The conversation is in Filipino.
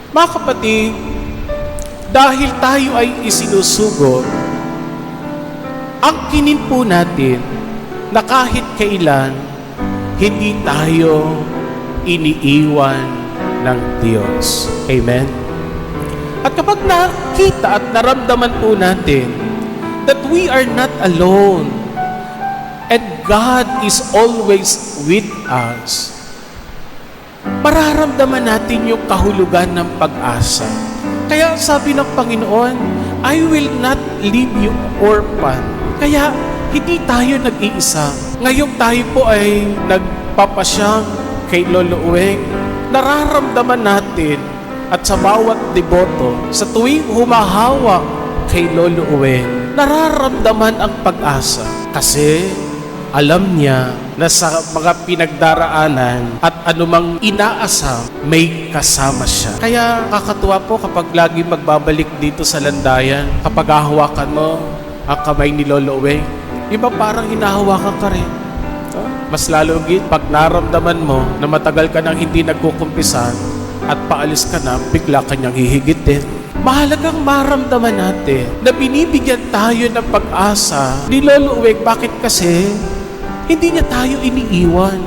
Mga kapatid, dahil tayo ay isinusugo, ang kinin po natin na kahit kailan, hindi tayo iniiwan ng Diyos. Amen? At kapag nakita at naramdaman po natin that we are not alone and God is always with us, mararamdaman natin yung kahulugan ng pag-asa. Kaya sabi ng Panginoon, I will not leave you orphan. Kaya hindi tayo nag-iisa. Ngayon tayo po ay nagpapasyang kay Lolo Uweng. Nararamdaman natin at sa bawat deboto, sa tuwing humahawak kay Lolo Uweng, nararamdaman ang pag-asa. Kasi alam niya na sa mga pinagdaraanan at anumang inaasam, may kasama siya. Kaya kakatuwa po kapag lagi magbabalik dito sa landayan, kapag hahawakan mo ang kamay ni Lolo Uweng, iba parang hinahawakan ka rin. Mas lalo git, pag naramdaman mo na matagal ka nang hindi nagkukumpisan at paalis ka na, bigla kanyang hihigitin. Mahalagang maramdaman natin na binibigyan tayo ng pag-asa ni Lolo Uweng. Bakit kasi? Hindi niya tayo iniiwan.